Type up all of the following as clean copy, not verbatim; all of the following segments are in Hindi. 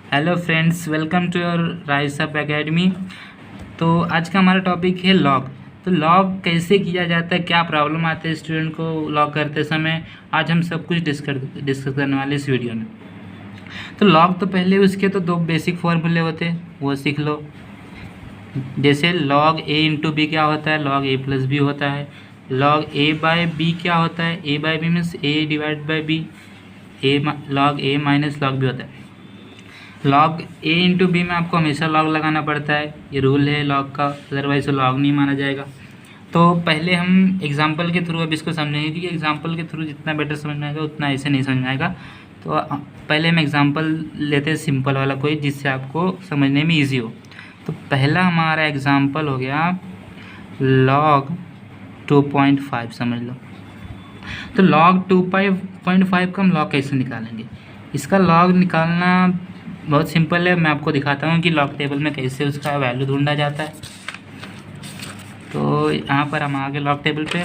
Hello friends, welcome to your Rise Up Academy. तो आज का हमारा टॉपिक है लॉग। तो लॉग कैसे किया जाता है, क्या प्रॉब्लम आते हैं स्टूडेंट को लॉग करते समय, आज हम सब कुछ डिस्कस करने वाले इस वीडियो में। तो लॉग तो पहले उसके तो दो बेसिक फॉर्मूले होते हैं, वो सीख लो। जैसे लॉग ए इंटू बी क्या होता है, लॉग ए प्लस बी होता है। लॉग ए बाय बी क्या होता है, A by B means A divide by B, log A minus log B होता है। लॉग ए इंटू बी में आपको हमेशा लॉग लगाना पड़ता है, ये रूल है लॉग का, अदरवाइज लॉग नहीं माना जाएगा। तो पहले हम एग्जांपल के थ्रू अब इसको समझेंगे, क्योंकि एग्जांपल के थ्रू जितना बेटर समझ में आएगा उतना ऐसे नहीं समझ में आएगा। तो पहले हम एग्जांपल लेते हैं सिंपल वाला कोई, जिससे आपको समझने में ईजी हो। तो पहला हमारा एग्जांपल हो गया log 2.5, समझ लो। तो log 2.5 का हम लॉग कैसे निकालेंगे, इसका लॉग निकालना बहुत सिंपल है। मैं आपको दिखाता हूँ कि लॉग टेबल में कैसे उसका वैल्यू ढूंढा जाता है। तो यहाँ पर हम आ गए लॉग टेबल पे।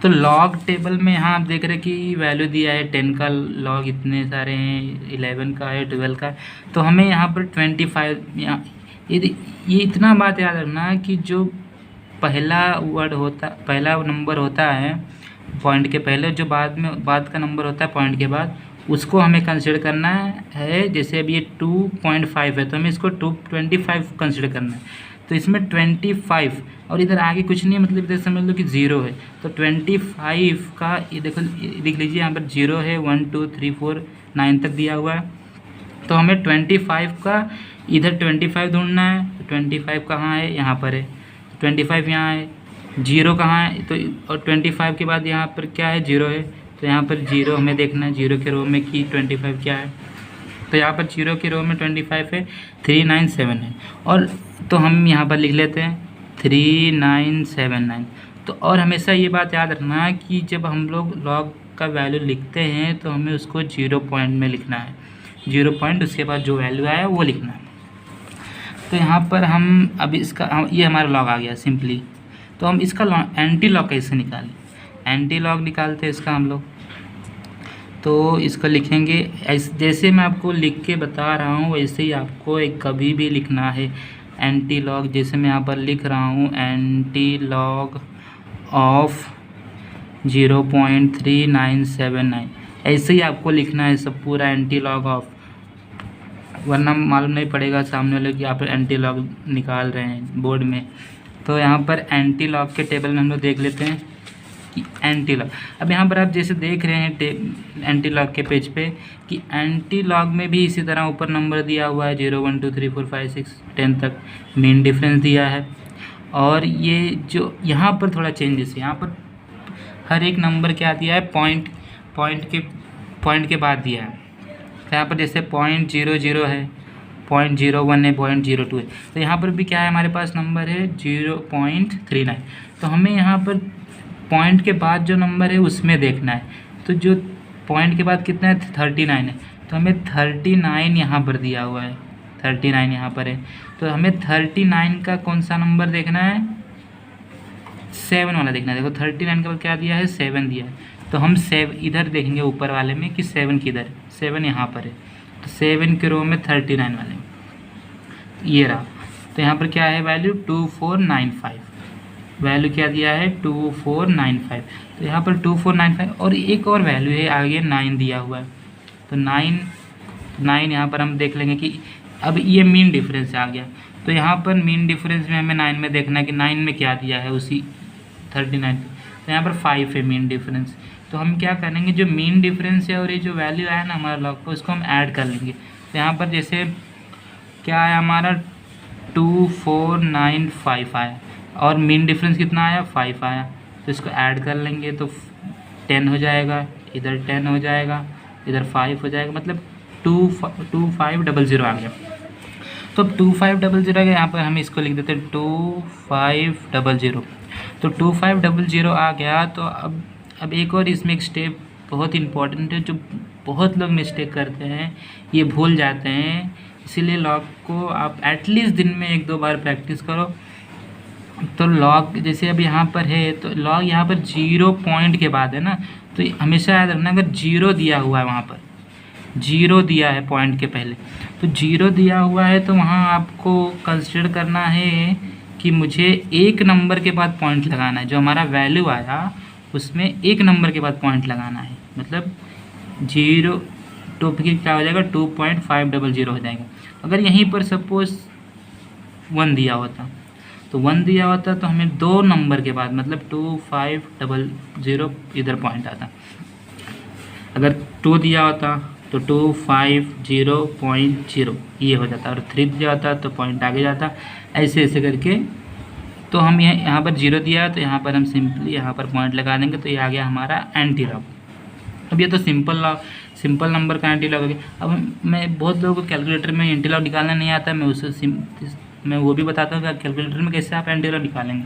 तो लॉग टेबल में यहाँ आप देख रहे हैं कि वैल्यू दिया है 10 का लॉग इतने सारे हैं, 11 का है, 12 का है। तो हमें यहाँ पर 25 ये इतना बात याद रखना कि जो पहला नंबर होता है पॉइंट के पहले, जो बाद का नंबर होता है पॉइंट के बाद, उसको हमें कंसिडर करना है। जैसे अब ये 2.5 है तो हमें इसको 25 कंसिडर करना है। तो इसमें 25 और इधर आगे कुछ नहीं है, मतलब इधर समझ लो कि 0 है। तो 25 का ये देखो, लिख लीजिए यहाँ पर 0 है, 1 2 3 4 9 तक दिया हुआ है। तो हमें 25 का इधर 25 ढूंढना है। तो 25 कहाँ है, यहाँ पर है। 25 यहाँ है, 0 कहाँ है, तो और 25 के बाद यहाँ पर क्या है, 0 है। तो यहाँ पर 0 हमें देखना है, 0 के रो में कि 25 क्या है। तो यहाँ पर 0 के रो में 25 है, 3979 है। और तो हम यहाँ पर लिख लेते हैं 3979। तो और हमेशा ये बात याद रखना कि जब हम लोग लॉग का वैल्यू लिखते हैं तो हमें उसको 0 पॉइंट में लिखना है। 0 पॉइंट उसके बाद जो वैल्यू आया वो लिखना है। तो यहाँ पर हम अब ये हमारा लॉग आ गया सिंपली। तो हम इसका एंटी लॉग कैसे निकालें, एंटी लॉग निकालते हैं इसका हम लोग। तो इसको लिखेंगे जैसे मैं आपको लिख के बता रहा हूँ वैसे ही आपको एक कभी भी लिखना है एंटी लॉग। जैसे मैं यहाँ पर लिख रहा हूँ एंटी लॉग ऑफ 0.3979, ऐसे ही आपको लिखना है सब पूरा एंटी लॉग ऑफ, वरना मालूम नहीं पड़ेगा सामने वाले कि आप एंटी लॉग निकाल रहे हैं बोर्ड में। तो यहाँ पर एंटी लॉग के टेबल में हम लोग देख लेते हैं कि एंटी लॉग। अब यहाँ पर आप जैसे देख रहे हैं एंटी लॉग के पेज पे कि एंटी लॉग में भी इसी तरह ऊपर नंबर दिया हुआ है 0 1 2 3 4 5 6 10 तक मीन डिफरेंस दिया है। और ये जो यहाँ पर थोड़ा चेंजेस है, यहाँ पर हर एक नंबर क्या दिया है, पॉइंट के बाद दिया है। तो यहाँ पर जैसे 0.00 है, 0.01 है, 0.02 है। तो यहाँ पर भी क्या है, हमारे पास नंबर है 0.39। तो हमें यहाँ पर पॉइंट के बाद जो नंबर है उसमें देखना है। तो जो पॉइंट के बाद कितना है, 39 है। तो हमें 39 यहाँ पर दिया हुआ है, 39 यहाँ पर है। तो हमें 39 का कौन सा नंबर देखना है, 7 वाला देखना है। देखो 39 के बाद क्या दिया है, 7 दिया है। तो हम 7 इधर देखेंगे ऊपर वाले में कि 7 किधर है, 7 यहाँ पर है। तो 7 के रो में 39 वाले में ये रहा। तो यहाँ पर क्या है वैल्यू, 2495। वैल्यू क्या दिया है, 2495। तो यहाँ पर 2495 और एक और वैल्यू है आगे 9 दिया हुआ है। तो 9 यहाँ पर हम देख लेंगे कि अब ये मीन डिफरेंस आ गया। तो यहाँ पर मीन डिफरेंस में हमें 9 में देखना है कि 9 में क्या दिया है उसी 39। तो यहाँ पर 5 है मीन डिफरेंस। तो हम क्या करेंगे, जो मीन डिफरेंस है और ये जो वैल्यू आया ना हमारा लॉग को, उसको हम ऐड कर लेंगे। तो यहाँ पर जैसे क्या आया हमारा 2495 आया और मीन डिफरेंस कितना आया, 5 आया। तो इसको ऐड कर लेंगे तो 10 हो जाएगा, इधर 10 हो जाएगा, इधर 5 हो जाएगा, मतलब 2500 आ गया। तो 2500 आ गया, यहाँ पर हम इसको लिख देते हैं 2500। तो 2500 आ गया। तो अब एक और इसमें एक स्टेप बहुत इम्पॉर्टेंट है जो बहुत लोग मिस्टेक करते हैं, ये भूल जाते हैं। इसीलिए लॉग को आप एटलीस्ट दिन में 1-2 बार प्रैक्टिस करो। तो लॉग जैसे अब यहाँ पर है, तो लॉग यहाँ पर 0 पॉइंट के बाद है ना, तो हमेशा याद रखना अगर 0 दिया हुआ है वहाँ पर जीरो दिया है पॉइंट के पहले, तो जीरो दिया हुआ है तो वहाँ आपको कंसिडर करना है कि मुझे एक नंबर के बाद पॉइंट लगाना है। जो हमारा वैल्यू आया उसमें एक नंबर के बाद पॉइंट लगाना है, मतलब जीरो टू फिर क्या हो जाएगा 2.500 हो जाएगा। अगर यहीं पर सपोज 1 दिया होता तो 1 दिया होता तो हमें दो नंबर के बाद मतलब 2500 इधर पॉइंट आता। अगर 2 दिया होता तो 250.0 ये हो जाता, और 3 दिया होता तो पॉइंट आगे जाता, ऐसे ऐसे करके। तो हम यहाँ पर 0 दिया तो यहाँ पर हम सिंपली यहाँ पर पॉइंट लगा देंगे, तो ये आ गया हमारा एंटी लॉग। अब ये तो सिंपल नंबर का एंटी लॉग हो गया। अब मैं बहुत लोगों को कैलकुलेटर में एंटी लॉग निकालना नहीं आता, मैं वो भी बताता हूँ कि कैलकुलेटर में कैसे आप एंटी लॉग निकालेंगे।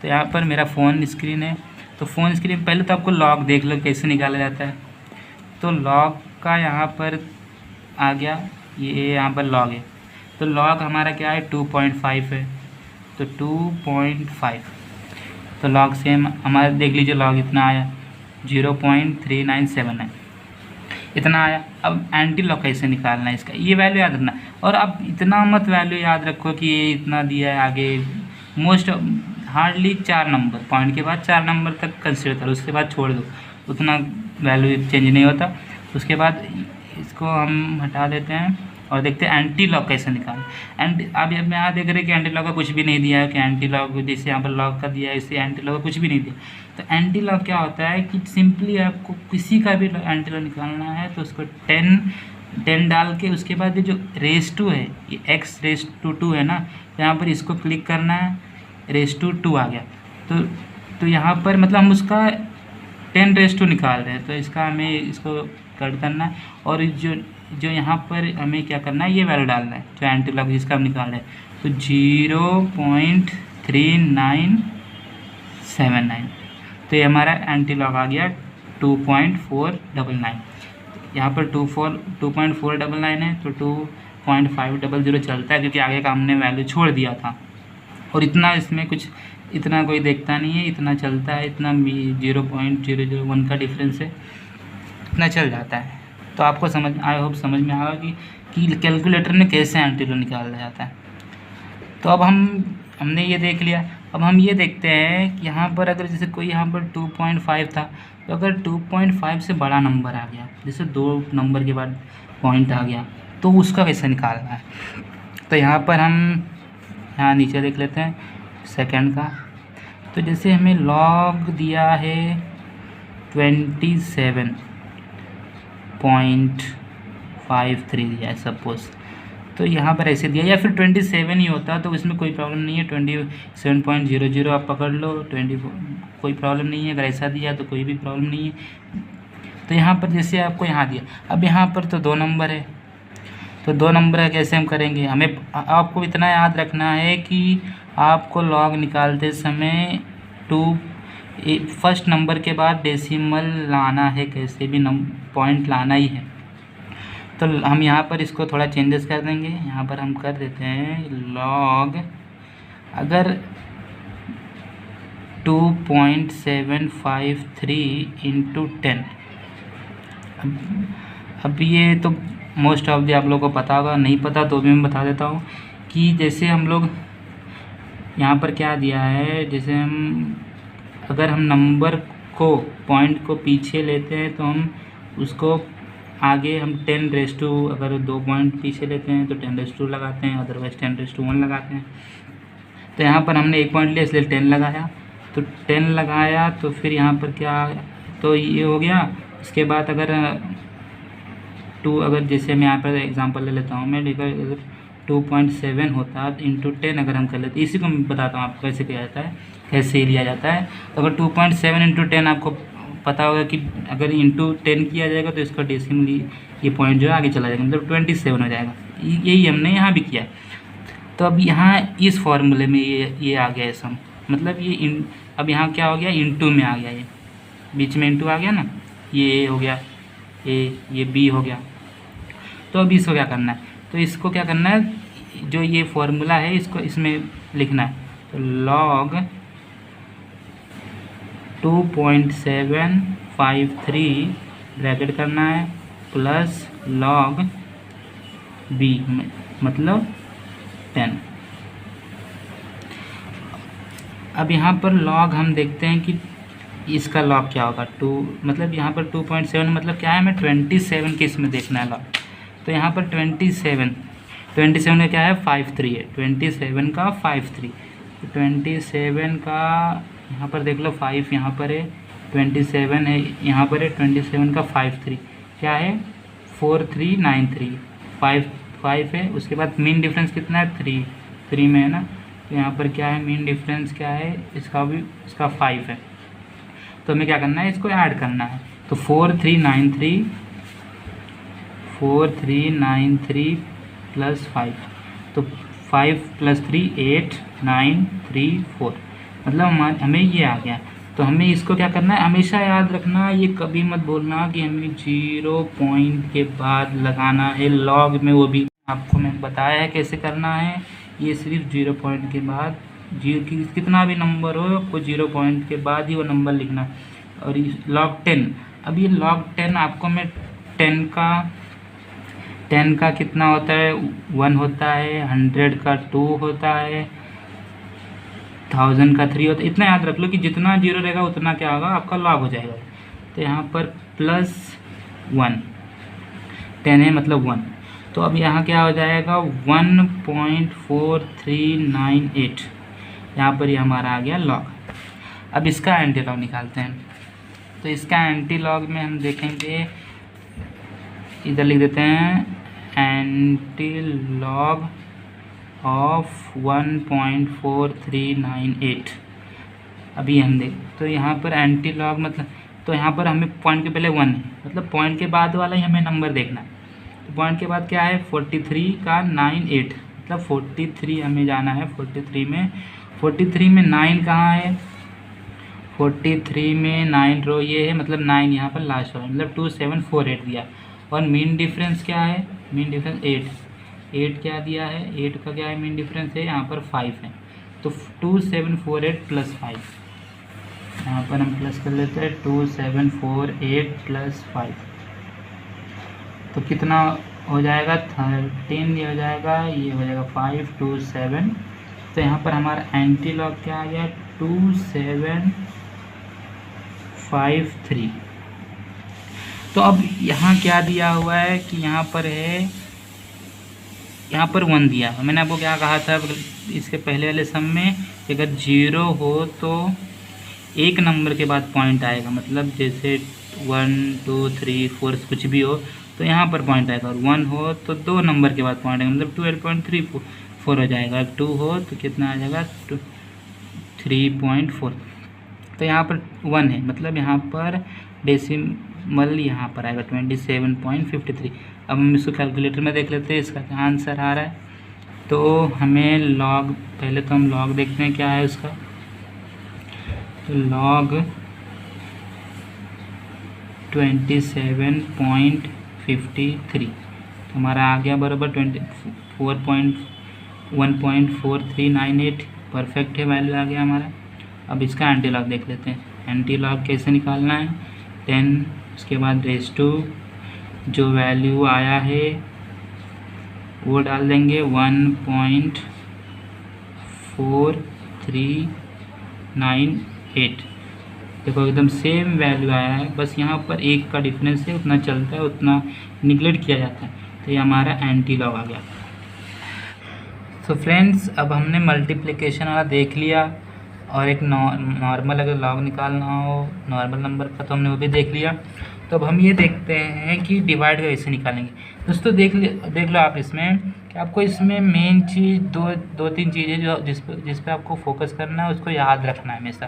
तो यहाँ पर मेरा फ़ोन स्क्रीन है, तो फ़ोन स्क्रीन पहले तो आपको लॉग देख लो कैसे निकाला जाता है। तो लॉग का यहाँ पर आ गया, ये यहाँ पर लॉग है, तो लॉग हमारा क्या है 2.5 है, तो 2.5 तो लॉग सेम हमारा देख लीजिए लॉग इतना आया 0.397 है, इतना आया। अब एंटी लॉग कैसे निकालना है इसका, ये वैल्यू याद रखना। और अब इतना मत वैल्यू याद रखो कि ये इतना दिया है, आगे मोस्ट हार्डली 4 नंबर पॉइंट के बाद 4 नंबर तक कंसिडर करो, उसके बाद छोड़ दो, उतना वैल्यू चेंज नहीं होता। उसके बाद इसको हम हटा देते हैं और देखते हैं एंटी लॉग कैसे निकालें। अब यहाँ देख रहे हैं कि एंटी लॉग का कुछ भी नहीं दिया है, कि एंटी लॉग जैसे यहाँ पर लॉग का दिया है इसे एंटी लॉग का कुछ भी नहीं दिया। तो एंटी लॉग क्या होता है कि सिंपली आपको किसी का भी एंटी लॉग निकालना है तो उसको 10 डाल के उसके बाद ये जो रेस टू है, ये x⁻² है ना, तो यहाँ पर इसको क्लिक करना है, रेस टू आ गया। तो यहाँ पर मतलब हम उसका 10⁻² निकाल रहे हैं, तो इसका हमें इसको कट करना है। और जो यहाँ पर हमें क्या करना है, ये वैल्यू डालना है जो एंटी लॉग जिसका हम निकाल रहे हैं, तो 0.3979, तो ये हमारा एंटी लॉग आ गया 2.499। यहाँ पर 2.499 है, तो 2.500 चलता है क्योंकि आगे का हमने वैल्यू छोड़ दिया था। और इतना इसमें कुछ इतना कोई देखता नहीं है, इतना चलता है, इतना 0.001 का डिफरेंस है, इतना चल जाता है। तो आपको आई होप समझ में आएगा कि कैलकुलेटर में कैसे एंटी लॉग निकाला जाता है। तो अब हमने ये देख लिया। अब हम ये देखते हैं कि यहाँ पर अगर जैसे कोई यहाँ पर 2.5 था, तो अगर 2.5 से बड़ा नंबर आ गया, जैसे 2 नंबर के बाद पॉइंट आ गया, तो उसका कैसे निकालना है। तो यहाँ पर हम यहाँ नीचे देख लेते हैं सेकंड का। तो जैसे हमें लॉग दिया है 27.53 दिया है सपोज, तो यहाँ पर ऐसे दिया, या फिर 27 ही होता तो इसमें कोई प्रॉब्लम नहीं है, 27.00 आप पकड़ लो, 20 कोई प्रॉब्लम नहीं है। अगर ऐसा दिया तो कोई भी प्रॉब्लम नहीं है। तो यहाँ पर जैसे आपको यहाँ दिया, अब यहाँ पर तो 2 नंबर है, तो 2 नंबर है, कैसे हम करेंगे। हमें आपको इतना याद रखना है कि आपको लॉग निकालते समय फर्स्ट नंबर के बाद डेसिमल लाना है, कैसे भी पॉइंट लाना ही है। तो हम यहाँ पर इसको थोड़ा चेंजेस कर देंगे, यहाँ पर हम कर देते हैं लॉग अगर 2.753 × 10। अब ये तो मोस्ट ऑफ दी आप लोगों को पता होगा, नहीं पता तो भी मैं बता देता हूँ कि जैसे हम लोग यहाँ पर क्या दिया है, जैसे अगर हम नंबर को पॉइंट को पीछे लेते हैं तो हम उसको आगे हम 10⁻², अगर 2 पॉइंट पीछे लेते हैं तो 10⁻² लगाते हैं, अदरवाइज 10⁻1 लगाते हैं। तो यहाँ पर हमने 1 पॉइंट लिया इसलिए 10 लगाया, तो 10 लगाया तो फिर यहाँ पर क्या, तो ये हो गया। इसके बाद अगर 2, अगर जैसे मैं यहाँ पर एग्जांपल ले लेता हूँ मैं, अगर 2.7 होता × 10 अगर हम कर लेते, इसी को मैं बताता हूँ आपको कैसे किया जाता है, कैसे लिया जाता है। तो अगर 2.7 × 10 आपको पता होगा कि अगर × 10 किया जाएगा तो इसका डेसिमली ये पॉइंट जो है आगे चला जाएगा, मतलब 27 हो जाएगा। यही हमने यहाँ भी किया। तो अब यहाँ इस फॉर्मूले में ये आ गया है सम, मतलब ये अब यहाँ क्या हो गया, × में आ गया, ये बीच में × आ गया ना, ये A हो गया, ये B हो गया। तो अब इसको क्या करना है, तो इसको क्या करना है, जो ये फॉर्मूला है इसको इसमें लिखना है। तो लॉग 2.753 ब्रैकेट करना है प्लस log b मतलब 10। अब यहाँ पर log हम देखते हैं कि इसका log क्या होगा 2, मतलब यहाँ पर 2.7 मतलब क्या है, हमें 27 के इसमें देखना है log। तो यहाँ पर 27 का क्या है 53 है, 27 का 53, तो 27 का यहाँ पर देख लो 5 यहाँ पर है, 27 है यहाँ पर है, 27 का 53 क्या है 4393, 5 है। उसके बाद मीन डिफरेंस कितना है 3 में है ना, तो यहाँ पर क्या है मीन डिफरेंस क्या है इसका 5 है। तो हमें क्या करना है, इसको ऐड करना है। तो 4393 प्लस 5, तो 5 प्लस 3 8 9 3 4, मतलब हमें ये आ गया। तो हमें इसको क्या करना है, हमेशा याद रखना, ये कभी मत बोलना कि हमें 0 पॉइंट के बाद लगाना है लॉग में, वो भी आपको मैं बताया है कैसे करना है। ये सिर्फ 0 पॉइंट के बाद कितना भी नंबर हो आपको 0 पॉइंट के बाद ही वो नंबर लिखना। और log 10, अब ये log 10 आपको मैं 10 का कितना होता है 1 होता है, 100 का 2 होता है, 1000 का 3 होता है। इतना याद रख लो कि जितना 0 रहेगा उतना क्या होगा आपका log हो जाएगा। तो यहाँ पर +1 10 है मतलब 1, तो अब यहाँ क्या हो जाएगा 1.4398, यहाँ पर ये हमारा आ गया log। अब इसका एंटी लॉग निकालते हैं। तो इसका एंटी लॉग में हम देखेंगे, इधर लिख देते हैं एंटी लॉग ऑफ 1.4398। अभी हम देख, तो यहाँ पर एंटी लॉग मतलब, तो यहाँ पर हमें पॉइंट के पहले 1 है, मतलब पॉइंट के बाद वाला ही हमें नंबर देखना है। तो पॉइंट के बाद क्या है 43 का 98, मतलब 43 हमें जाना है। 43 में 9 कहाँ है, 43 में 9 रो ये है, मतलब 9 यहाँ पर लास्ट रो, मतलब 2748 दिया। और मीन डिफरेंस क्या है, मीन डिफरेंस 8 क्या दिया है, 8 का क्या है मीन डिफरेंस है, यहाँ पर 5 है। तो 2748 प्लस 5, यहाँ पर हम प्लस कर लेते हैं 2748 प्लस 5, तो कितना हो जाएगा 13, ये हो जाएगा, ये हो जाएगा 527। तो यहाँ पर हमारा एंटी लॉग क्या आ गया 2753। तो अब यहाँ क्या दिया हुआ है कि यहाँ पर है, यहाँ पर 1 दिया। मैंने आपको क्या कहा था इसके पहले वाले सम में, अगर 0 हो तो एक नंबर के बाद पॉइंट आएगा, मतलब जैसे 1 2 3 4 कुछ भी हो तो यहाँ पर पॉइंट आएगा, और 1 हो तो 2 नंबर के बाद पॉइंट आएगा, मतलब 12.34 हो जाएगा। 2 हो तो कितना आ जाएगा 3.4। तो यहाँ पर 1 है, मतलब यहाँ पर डेसिमल यहाँ पर आएगा 27.53। अब हम इसको कैलकुलेटर में देख लेते हैं इसका क्या आंसर आ रहा है। तो हमें लॉग, पहले तो हम लॉग देखते हैं क्या है उसका। तो लॉग 27.53 तो हमारा आ गया बराबर 1.4398, परफेक्ट है, वैल्यू आ गया हमारा। अब इसका एंटी लॉग देख लेते हैं। एंटी लॉग कैसे निकालना है, 10 उसके बाद रेस टू जो वैल्यू आया है वो डाल देंगे 1.4398। देखो एकदम सेम वैल्यू आया है, बस यहाँ पर एक का डिफरेंस है, उतना चलता है, उतना निगलेक्ट किया जाता है। तो ये हमारा एंटी लॉग आ गया। तो फ्रेंड्स अब हमने मल्टीप्लिकेशन वाला देख लिया, और एक नॉर्मल अगर लॉग निकालना हो नॉर्मल नंबर का तो हमने वो भी देख लिया। तो अब हम ये देखते हैं कि डिवाइड कैसे निकालेंगे। दोस्तों देख लो आप इसमें कि आपको इसमें मेन चीज़ दो तीन चीज़ें जो जिस पे आपको फोकस करना है, उसको याद रखना है हमेशा।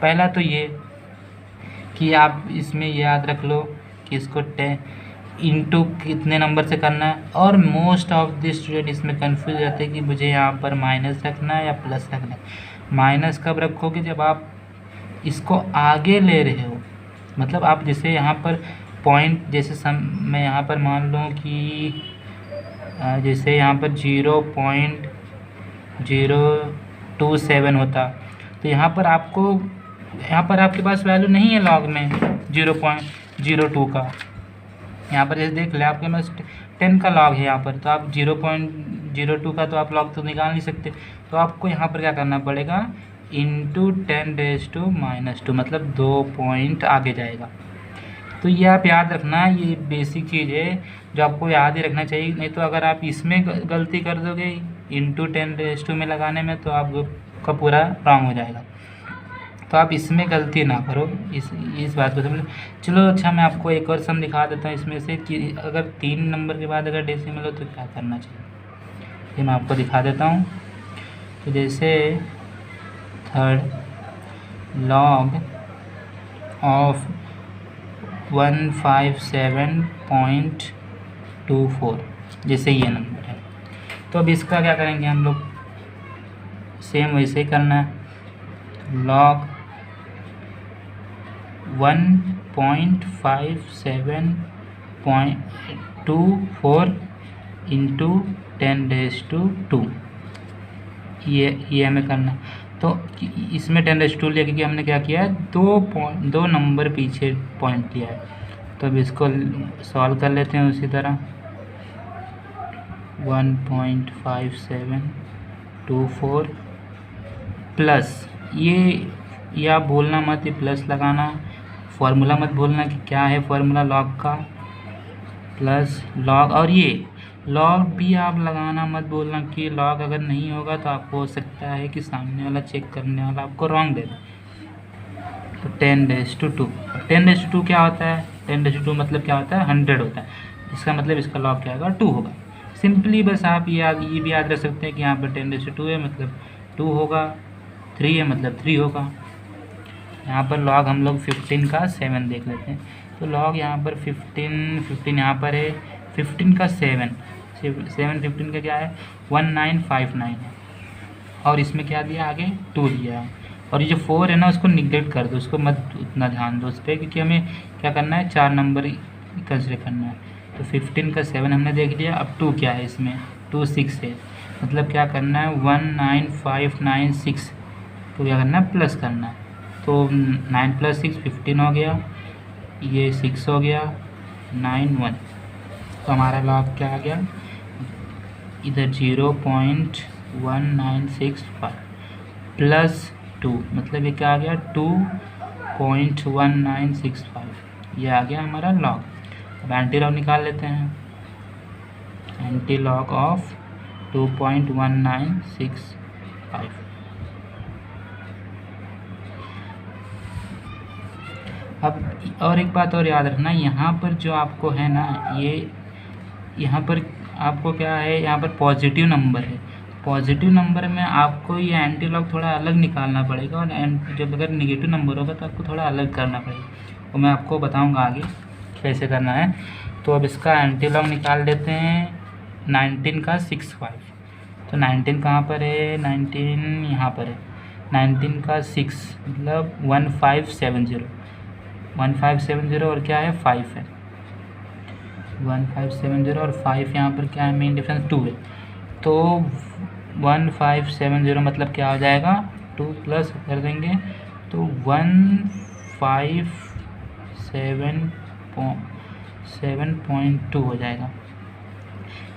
पहला तो ये कि आप इसमें याद रख लो कि इसको इंटू कितने नंबर से करना है। और मोस्ट ऑफ द स्टूडेंट इसमें कंफ्यूज रहते हैं कि मुझे यहाँ पर माइनस रखना है या प्लस रखना है। माइनस कब रखोगे, जब आप इसको आगे ले रहे हो, मतलब आप जैसे यहाँ पर पॉइंट, जैसे मैं यहाँ पर मान लूँ कि जैसे यहाँ पर 0.027 होता, तो यहाँ पर आपके पास वैल्यू नहीं है लॉग में 0.02 का, यहाँ पर जैसे देख ले आपके पास 10 का लॉग है यहाँ पर, तो आप 0.02 का तो आप लॉग तो निकाल नहीं सकते, तो आपको यहाँ पर क्या करना पड़ेगा, इंटू 10⁻⁻², मतलब 2 पॉइंट आगे जाएगा। तो ये आप याद रखना, ये बेसिक चीज़ है जो आपको याद ही रखना चाहिए, नहीं तो अगर आप इसमें गलती कर दोगे इंटू 10⁻² में लगाने में, तो आपका पूरा रॉन्ग हो जाएगा। तो आप इसमें गलती ना करो, इस बात को समझ। चलो अच्छा, मैं आपको एक और सम दिखा देता हूँ इसमें से कि अगर 3 नंबर के बाद अगर डेसिमल हो तो क्या करना चाहिए, ये मैं आपको दिखा देता हूँ। तो जैसे थर्ड लॉग ऑफ 157.24, जैसे ये नंबर है, तो अब इसका क्या करेंगे हम लोग, सेम वैसे ही करना है। लॉग 1.57.24 इंटू 10⁻², ये हमें करना। तो इसमें 10⁻² लिया क्योंकि हमने क्या किया है, 2 नंबर पीछे पॉइंट लिया है। तो अब इसको सॉल्व कर लेते हैं उसी तरह। 1.5724 प्लस ये आप भूलना मत, ये प्लस लगाना, फार्मूला मत भूलना कि क्या है फार्मूला लॉग का, प्लस लॉग, और ये लॉग भी आप लगाना मत भूलना कि लॉग अगर नहीं होगा तो आपको हो सकता है कि सामने वाला चेक करने वाला आपको रॉन्ग दे दे। तो 10⁻², 10⁻² क्या होता है, 10⁻² मतलब क्या होता है, 100 होता है, इसका मतलब इसका लॉग क्या होगा, 2 होगा। सिंपली बस आप ये भी याद रख सकते हैं कि यहाँ पर 10⁻² है मतलब 2 होगा, 3 है मतलब 3 होगा। यहाँ पर लॉग हम लोग 15 का 7 देख लेते हैं। तो लॉग यहाँ पर 15 यहाँ पर है, 15 का 7 15 का क्या है, 1959 है, और इसमें क्या दिया आगे 2 दिया है, और ये जो 4 है ना उसको निगलेक्ट कर दो, उसको मत उतना ध्यान दो उस पर, क्योंकि हमें क्या करना है, 4 नंबर कंसिडर करना है। तो 15 का 7 हमने देख लिया, अब 2 क्या है इसमें, 2 6 है, मतलब क्या करना है 19596 को क्या करना है, प्लस करना है। तो 9 + 6 15 हो गया, ये 6 हो गया, 9 1, तो हमारा लॉग क्या आ गया इधर 0.1965 प्लस 2, मतलब ये क्या आ गया 2.1965, ये आ गया हमारा लॉग। अब एंटी लॉग निकाल लेते हैं, एंटी लॉग ऑफ 2.1965। अब और एक बात और याद रखना, यहाँ पर जो आपको है ना, ये यहाँ पर आपको क्या है, यहाँ पर पॉजिटिव नंबर है, पॉजिटिव नंबर में आपको ये एंटी लॉग थोड़ा अलग निकालना पड़ेगा, और जब अगर निगेटिव नंबर होगा तो आपको थोड़ा अलग करना पड़ेगा, वो मैं आपको बताऊंगा आगे कैसे करना है। तो अब इसका एंटी लॉग निकाल लेते हैं, 19 का 65, तो 19 कहाँ पर है, 19 यहाँ पर है, 19 का 6 मतलब 1570 और क्या है 5 है, 1570 और 5 यहाँ पर क्या है, मेन डिफरेंस 2 है, तो 1570 मतलब क्या हो जाएगा, 2 प्लस कर देंगे तो 157.2 हो जाएगा।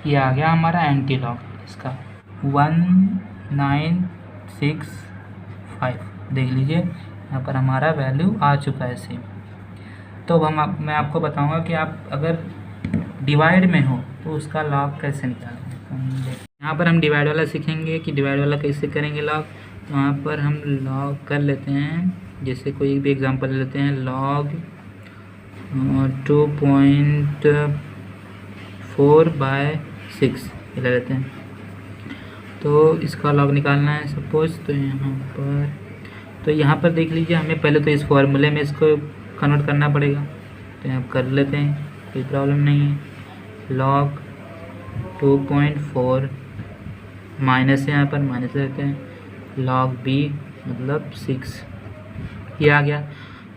ये आ गया हमारा एंटी लॉग इसका 1965, देख लीजिए यहाँ पर हमारा वैल्यू आ चुका है सेम। तो अब मैं आपको बताऊंगा कि आप अगर डिवाइड में हो तो उसका लॉग कैसे निकालेंगे। यहाँ पर हम डिवाइड वाला सीखेंगे कि डिवाइड वाला कैसे करेंगे लॉग। तो यहाँ पर हम लॉग कर लेते हैं, जैसे कोई भी एग्जांपल ले लेते हैं, लॉग 2.4/6 ले लेते हैं, तो इसका लॉग निकालना है सपोज। तो यहाँ पर देख लीजिए, हमें पहले तो इस फॉर्मूले में इसको कन्वर्ट करना पड़ेगा, तो यहाँ कर लेते हैं, कोई प्रॉब्लम नहीं है। लॉग 2.4 माइनस है, यहाँ पर माइनस लेते हैं, लॉग बी मतलब 6, ये आ गया।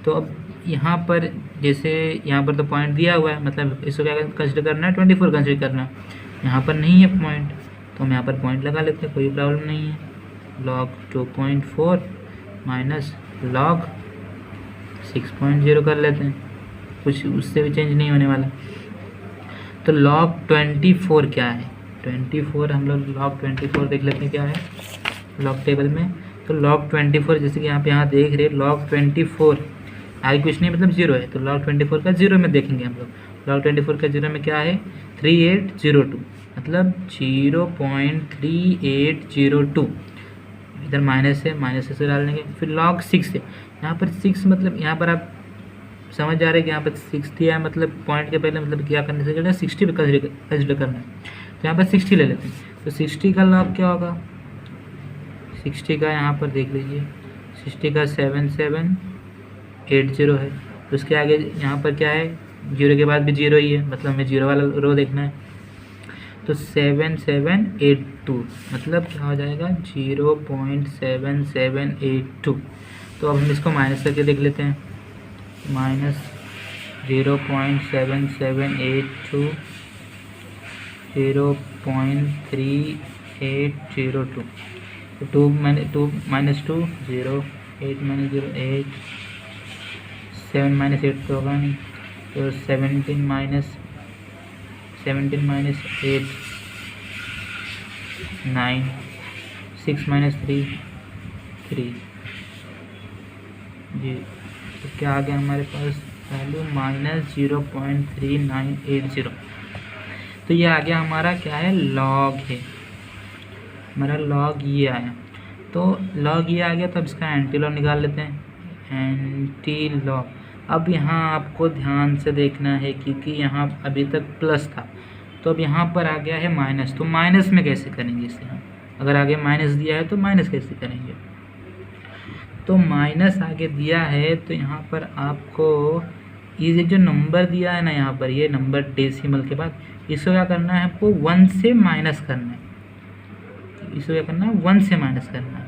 तो अब यहाँ पर जैसे यहाँ पर तो पॉइंट दिया हुआ है, मतलब इसको क्या कंसिडर करना है, 24 कंसिडर करना है, यहाँ पर नहीं है पॉइंट, तो हम यहाँ पर पॉइंट लगा लेते हैं, कोई प्रॉब्लम नहीं है। लॉग 2.4 माइनस लॉग 6.0 कर लेते हैं, कुछ उससे भी चेंज नहीं होने वाला। तो log 24 क्या है? 24 हम लोग log 24 देख लेते हैं क्या है log टेबल में। तो log 24 जैसे कि आप यहाँ देख रहे log 24 आगे कुछ नहीं मतलब 0 है, तो log 24 का 0 में देखेंगे हम लोग। log 24 का 0 में क्या है 3802, मतलब 0.3802। इधर माइनस है, माइनस से डाल देंगे। फिर log 6 है, यहाँ पर 6 मतलब यहाँ पर आप समझ जा रहे हैं कि यहाँ पर 60 है, मतलब पॉइंट के पहले मतलब क्या करने से 60 पे कंसिडर करना है, तो यहाँ पर 60 ले लेते हैं। तो 60 का log क्या होगा? 60 का यहाँ पर देख लीजिए, 60 का 7780 है। तो उसके आगे यहाँ पर क्या है, 0 के बाद भी 0 ही है, मतलब हमें 0 वाला रो देखना है। तो 7782 मतलब क्या हो जाएगा 0.7782। तो अब हम इसको माइनस करके देख लेते हैं, माइनस 0.7782 0.3802। तो 2 माइनस 2 0, 8 माइनस 0 8, 7 माइनस 8 तो होगा नहीं, तो 17 माइनस 8 9, 6 माइनस 3 3 जी। तो क्या आ गया हमारे पास वैल्यू माइनस 0.3980। तो ये आ गया हमारा क्या है लॉग है, हमारा लॉग ये आया। तो लॉग ये आ गया, तो अब इसका एंटी लॉग निकाल लेते हैं, एंटी लॉग। अब यहाँ आपको ध्यान से देखना है क्योंकि यहाँ अभी तक प्लस था, तो अब यहाँ पर आ गया है माइनस। तो माइनस में कैसे करेंगे इसे हम? अगर आगे माइनस दिया है तो माइनस कैसे करेंगे? तो माइनस आगे दिया है तो यहाँ पर आपको ये जो नंबर दिया है ना, यहाँ पर ये नंबर डेसिमल के बाद, इसको क्या करना है आपको 1 से माइनस करना है। इसको क्या करना है 1 से माइनस करना है,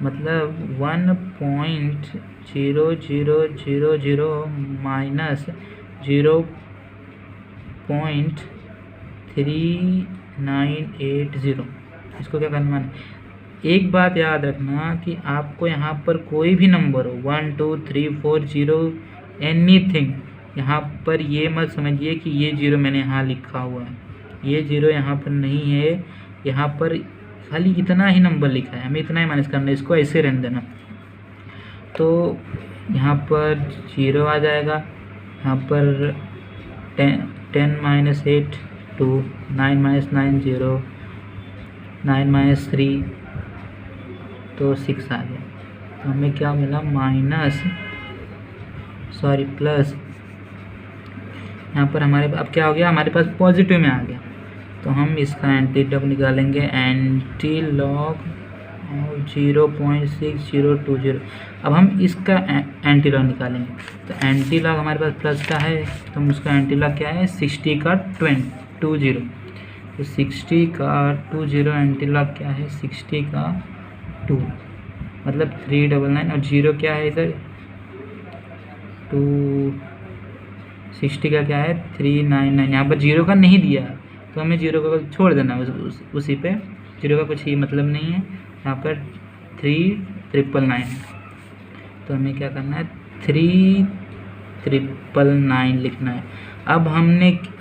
मतलब 1.0000 माइनस 0.3980। इसको क्या करना है? एक बात याद रखना कि आपको यहाँ पर कोई भी नंबर हो 1 2 3 4 0 एनीथिंग, यहाँ पर ये मत समझिए कि ये 0 मैंने यहाँ लिखा हुआ है, ये 0 यहाँ पर नहीं है। यहाँ पर खाली इतना ही नंबर लिखा है, हमें इतना ही माइनस करना है, इसको ऐसे रहने देना। तो यहाँ पर 0 आ जाएगा, यहाँ पर 10 माइनस 8 2, 9 माइनस 9 0, 9 माइनस 3 तो 6 आ गया। तो हमें क्या मिला प्लस, यहाँ पर हमारे अब क्या हो गया, हमारे पास पॉजिटिव में आ गया। तो हम इसका एंटी लॉग निकालेंगे, एंटी लॉग 0.6020। अब हम इसका एंटी लॉग निकालेंगे। तो एंटी लॉग हमारे पास प्लस का है, तो हम उसका एंटी लॉग क्या है 60 का 20। तो 60 का 20 एंटी लॉग क्या है 60 का 2, मतलब 399। और 0 क्या है इधर 2, 60 का क्या है 399। यहाँ पर 0 का नहीं दिया है तो हमें 0 का छोड़ देना है, उसी पे 0 का कुछ ही मतलब नहीं है। यहाँ पर 3999 है, तो हमें क्या करना है 3999 लिखना है। अब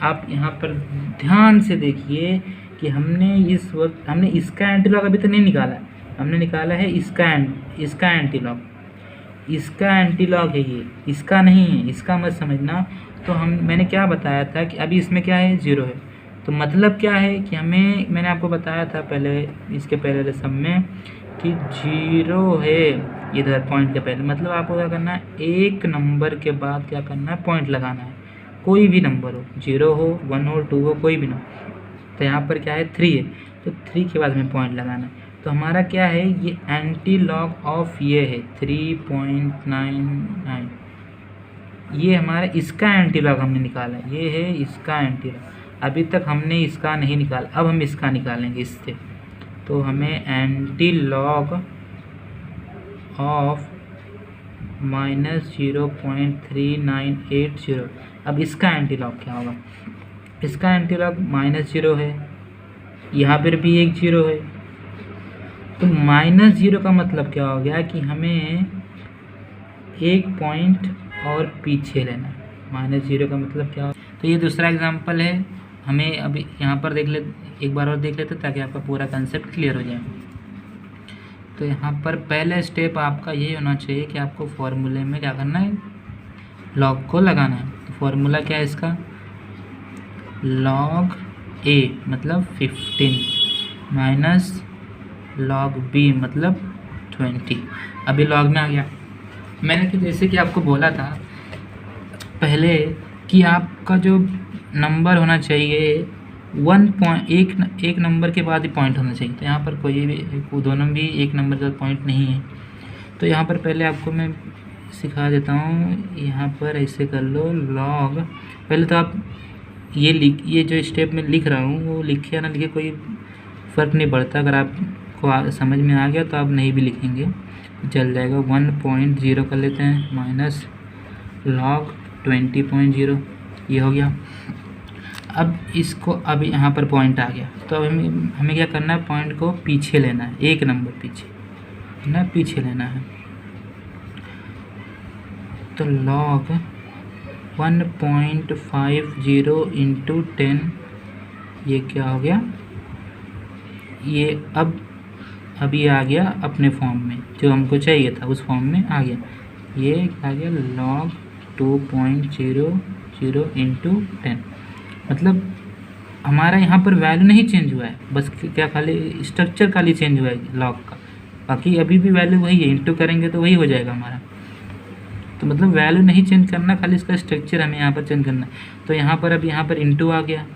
आप यहाँ पर ध्यान से देखिए कि हमने इस वक्त इसका एंटी लॉग अभी तो नहीं निकाला है, हमने निकाला है इसका एंटी लॉग। इसका एंटी लॉग है ये, इसका नहीं है, इसका मत समझना। तो मैंने क्या बताया था कि अभी इसमें क्या है 0 है, तो मतलब क्या है कि मैंने आपको बताया था पहले, इसके पहले सब में कि 0 है इधर पॉइंट के पहले, मतलब आपको क्या करना है एक नंबर के बाद क्या करना है पॉइंट लगाना है, कोई भी नंबर हो, 0 हो 1 हो 2 हो कोई भी ना। तो यहाँ पर क्या है 3 है, तो 3 के बाद हमें पॉइंट लगाना है। तो हमारा क्या है ये एंटी लॉग ऑफ ये है 3.99, ये हमारा इसका एंटी लॉग हमने निकाला, ये है इसका एंटी लॉग। अभी तक हमने इसका नहीं निकाला, अब हम इसका निकालेंगे इससे। तो हमें एंटी लॉग ऑफ -0.3980, अब इसका एंटी लॉग क्या होगा? इसका एंटी लॉग -0 है, यहाँ पर भी एक 0 है, तो -0 का मतलब क्या हो गया कि हमें एक पॉइंट और पीछे लेना है। -0 का मतलब क्या हो? तो ये दूसरा एग्जांपल है, हमें अभी यहाँ पर देख ले, एक बार और देख लेते ताकि आपका पूरा कंसेप्ट क्लियर हो जाए। तो यहाँ पर पहला स्टेप आपका ये होना चाहिए कि आपको फॉर्मूले में क्या करना है, लॉग को लगाना है। तो फॉर्मूला क्या है इसका, लॉग ए मतलब 15 माइनस लॉग बी मतलब 20। अभी लॉग में आ गया। मैंने कि जैसे कि आपको बोला था पहले कि आपका जो नंबर होना चाहिए एक नंबर के बाद ही पॉइंट होना चाहिए। तो यहाँ पर कोई भी दोनों भी एक नंबर का पॉइंट नहीं है। तो यहाँ पर पहले आपको मैं सिखा देता हूँ। यहाँ पर ऐसे कर लो, लॉग पहले तो आप ये जो स्टेप में लिख रहा हूँ वो लिखे या ना लिखे कोई फ़र्क नहीं पड़ता। अगर आपको समझ में आ गया तो आप नहीं भी लिखेंगे चल जाएगा। 1.0 कर लेते हैं माइनस लॉग 20.0, ये हो गया। अब इसको अभी यहाँ पर पॉइंट आ गया तो अब हमें क्या करना है, पॉइंट को पीछे लेना है, एक नंबर पीछे ना, पीछे लेना है। तो लॉग 1.50 इंटू 10, ये क्या हो गया, ये अभी आ गया अपने फॉर्म में, जो हमको चाहिए था उस फॉर्म में आ गया। ये आ गया लॉग 2.00 इंटू 10। मतलब हमारा यहाँ पर वैल्यू नहीं चेंज हुआ है, बस क्या खाली स्ट्रक्चर खाली चेंज हुआ है लॉग का, बाकी अभी भी वैल्यू वही है। इंटू करेंगे तो वही हो जाएगा हमारा। तो मतलब वैल्यू नहीं चेंज करना, खाली इसका स्ट्रक्चर हमें यहाँ पर चेंज करना है। तो यहाँ पर अभी यहाँ पर इंटू आ गया,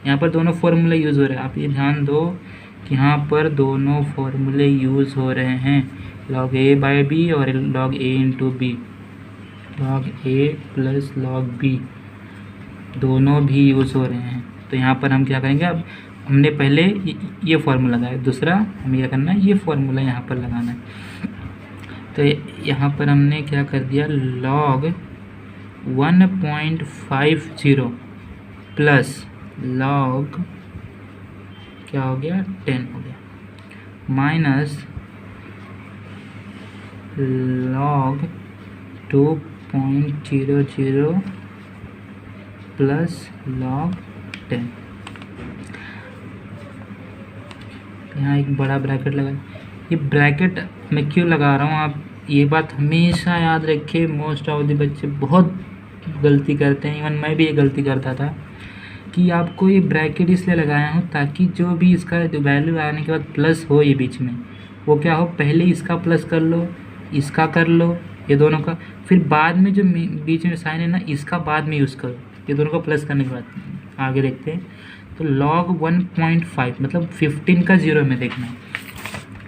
यहाँ पर दोनों फॉर्मूले यूज़ हो रहे हैं। आप ये ध्यान दो कि यहाँ पर दोनों फॉर्मूले यूज़ हो रहे हैं, लॉग ए बाई बी और लॉग ए इंटू बी, लॉग ए प्लस लॉग बी, दोनों भी यूज़ हो रहे हैं। तो यहाँ पर हम क्या करेंगे, अब हमने पहले ये फार्मूला लगाया, दूसरा हमें क्या करना है, ये फार्मूला यहाँ पर लगाना है। तो यहाँ पर हमने क्या कर दिया, लॉग 1.50 प्लस लॉग क्या हो गया 10 हो गया, माइनस लॉग 2.00 प्लस लॉग 10। यहाँ एक बड़ा ब्रैकेट लगा। ये ब्रैकेट मैं क्यों लगा रहा हूँ, आप ये बात हमेशा याद रखिए। मोस्ट ऑफ द बच्चे बहुत गलती करते हैं, इवन मैं भी ये गलती करता था कि आपको ये ब्रैकेट इसलिए लगाया हूँ ताकि जो भी इसका वैल्यू आने के बाद प्लस हो ये बीच में, वो क्या हो, पहले इसका प्लस कर लो, इसका कर लो, ये दोनों का, फिर बाद में जो बीच में साइन है ना, इसका बाद में यूज़ करो, ये दोनों को प्लस करने के बाद आगे देखते हैं। तो लॉग 1.5 मतलब 15 का 0 में देखना है।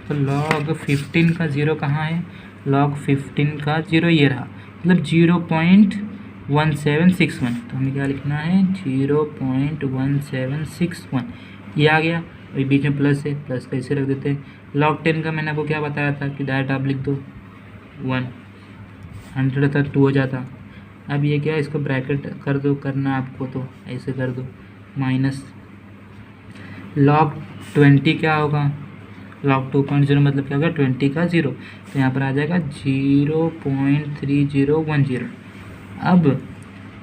तो लॉग 15 का 0 कहाँ है, लॉग 15 का 0 ये रहा, मतलब 0.1761। तो हमें क्या लिखना है, 0.1761, ये आ गया। अभी बीच में प्लस है, प्लस कैसे रख देते हैं। लॉग 10 का मैंने आपको क्या बताया था कि डायरेक्ट आप लिख दो 100 था 2 हो जाता। अब ये क्या है, इसको ब्रैकेट कर दो, करना आपको तो ऐसे कर दो, माइनस लॉग 20 क्या होगा, लॉग 2.0 मतलब क्या होगा 20 का 0, तो यहाँ पर आ जाएगा 0.3010। अब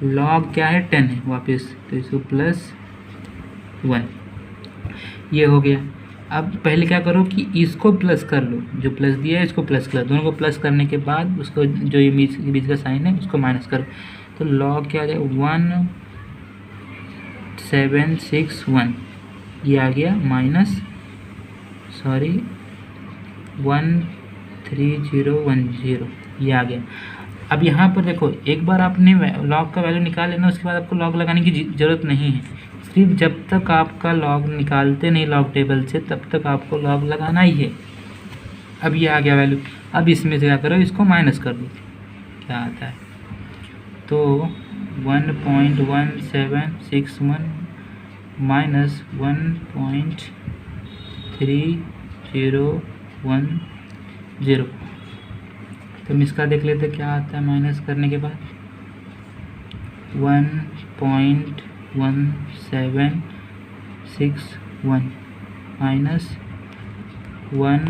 लॉग क्या है 10 है वापस, तो इसको प्लस 1, ये हो गया। अब पहले क्या करो कि इसको प्लस कर लो, जो प्लस दिया है इसको प्लस कर, दोनों को प्लस करने के बाद उसको जो ये बीच का साइन है उसको माइनस करो। तो लॉग क्या आ जाएगा 1761, ये आ गया माइनस 13010, ये आ गया। अब यहाँ पर देखो, एक बार आपने लॉग का वैल्यू निकाल लेना, उसके बाद आपको लॉग लगाने की ज़रूरत नहीं है। सिर्फ जब तक आपका लॉग निकालते नहीं लॉग टेबल से, तब तक आपको लॉग लगाना ही है। अब ये आ गया वैल्यू, अब इसमें से क्या करो, इसको माइनस कर दो, क्या आता है, तो 1.1761 माइनस 1.3010। तो हम इसका देख लेते क्या आता है माइनस करने के बाद, 1.1761 माइनस 1.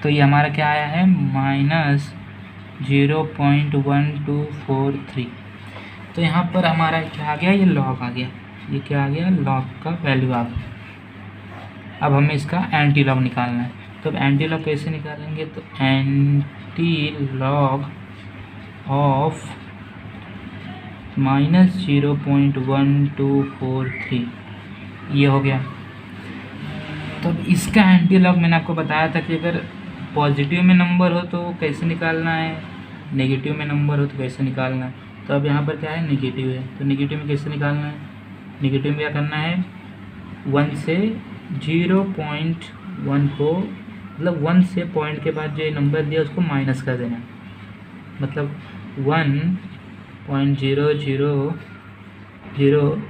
तो ये हमारा क्या आया है, माइनस 0.1243। तो यहाँ पर हमारा क्या आ गया, ये लॉग आ गया, ये क्या आ गया, लॉग का वैल्यू आ गया। अब हमें इसका एंटी लॉग निकालना है। तो अब एंटी लॉग कैसे निकालेंगे, तो एंटी लॉग ऑफ -0.1243 ये हो गया। तो अब इसका एंटी लॉग मैंने आपको बताया था कि अगर पॉजिटिव में नंबर हो तो कैसे निकालना है, नेगेटिव में नंबर हो तो कैसे निकालना है। तो अब यहाँ पर क्या है, नेगेटिव है, तो नेगेटिव में कैसे निकालना है, नेगेटिव में क्या करना है, 1 से 0.1 को, मतलब 1 से पॉइंट के बाद जो नंबर दिया उसको माइनस कर देना, मतलब 1.000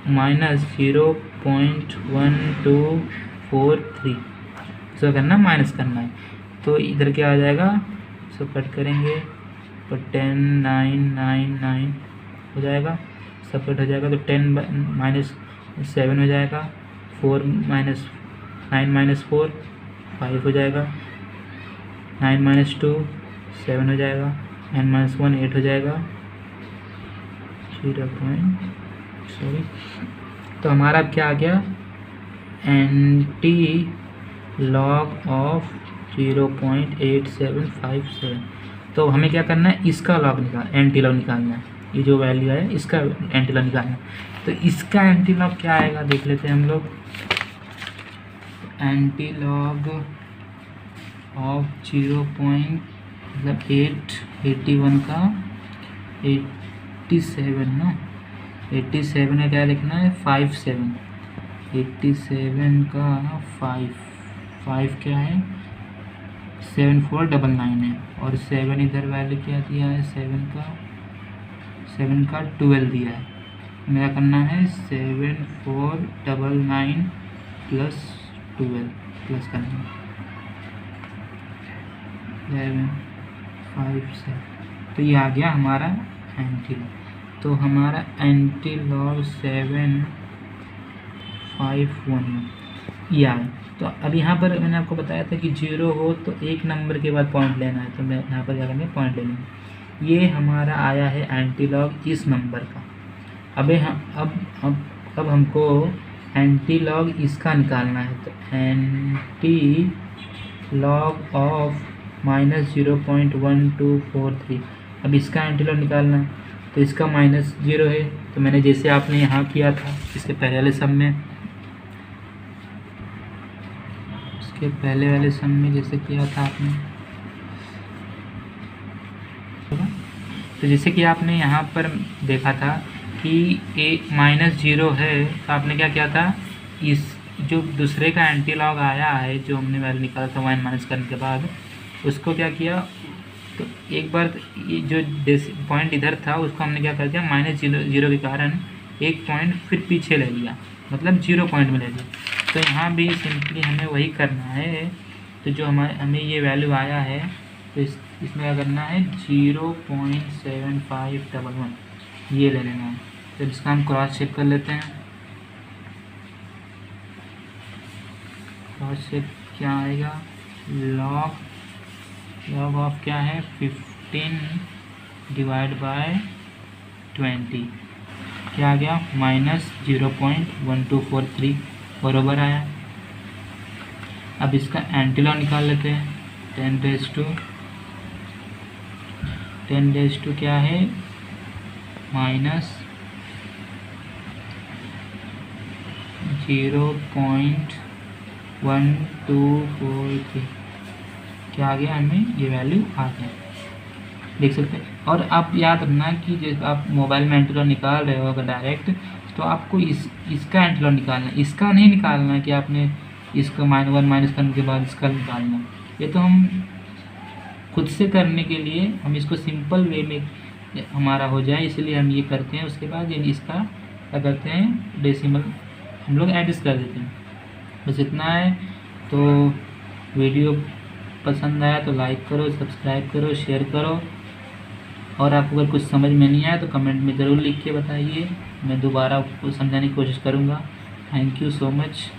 माइनस 0.1243 इसको करना, माइनस करना है। तो इधर क्या आ जाएगा, इसको कट करेंगे तो 10,999 हो जाएगा, सब कट हो जाएगा तो 10 - 7 हो जाएगा, 4 - 9 - 4 5 हो जाएगा, 9 - 2 7 हो जाएगा, 9 - 1 8 हो जाएगा, 0 तो हमारा अब क्या आ गया, एंटी लॉग ऑफ 0.8757। तो हमें क्या करना है, इसका लॉग एंटी लॉग निकालना है, ये जो वैल्यू है इसका एंटी लॉग निकालना है। तो इसका एंटी लॉग क्या आएगा देख लेते हैं हम लोग। एंटी लॉग ऑफ 881 का 87 ना, 87 का क्या लिखना है, 57, 87 का 5 क्या है, 7499 है, और 7 इधर वैल्यू क्या दिया है, 7 का 12 दिया है। मेरा करना है 7499 प्लस 12 प्लस करना है 757, तो ये आ गया हमारा एंटी लॉग। तो हमारा एंटी लॉग 751 ये आया। तो अब यहाँ पर मैंने आपको बताया था कि 0 हो तो एक नंबर के बाद पॉइंट लेना है, तो मैं यहाँ पर क्या करेंगे, पॉइंट ले लेंगे। ये हमारा आया है एंटी लॉग इस नंबर का। अब हमको एंटी लॉग इसका निकालना है, तो एंटी लॉग ऑफ -0.1243, अब इसका एंटी लॉग निकालना है। तो इसका -0 है, तो मैंने जैसे आपने यहाँ किया था इसके पहले वाले सम में, जैसे किया था आपने, तो जैसे कि आपने यहाँ पर देखा था कि -0 है, तो आपने क्या किया था, इस जो दूसरे का एंटी लॉग आया है जो हमने वैल्यू निकाला था 1 माइनस करने के बाद, उसको क्या किया, तो एक बार ये जो पॉइंट इधर था उसको हमने क्या कर दिया, -0 के कारण एक पॉइंट फिर पीछे ले लिया, मतलब 0 पॉइंट में ले लिया। तो यहाँ भी सिंपली हमें वही करना है। तो जो हमें ये वैल्यू आया है, तो इसमें क्या करना है, 0.7511 ये ले लेना है। तो इसका हम क्रॉस चेक कर लेते हैं। क्रॉस चेक क्या आएगा, लॉग ऑफ क्या है, 15 डिवाइड बाय 20 क्या आ गया, -0.1243 बराबर आया। अब इसका एंटी लॉग निकाल लेते हैं। 10 क्या है, -0.1243 क्या आ गया, हमें ये वैल्यू आ गया, देख सकते हैं। और आप याद रखना कि जब आप मोबाइल में एंटी लॉग निकाल रहे हो अगर डायरेक्ट, तो आपको इसका एंटी लॉग निकालना है, इसका नहीं निकालना है कि आपने इसका -1 माइनस करने के बाद इसका निकालना। ये तो हम खुद से करने के लिए, हम इसको सिंपल वे में हमारा हो जाए इसलिए हम ये करते हैं। उसके बाद इसका क्या करते हैं, डेसिमल हम लोग एडजस्ट कर देते हैं। बस इतना है। तो वीडियो पसंद आया तो लाइक करो, सब्सक्राइब करो, शेयर करो, और आपको अगर कुछ समझ में नहीं आया तो कमेंट में ज़रूर लिख के बताइए, मैं दोबारा आपको समझाने की कोशिश करूँगा। Thank you so much.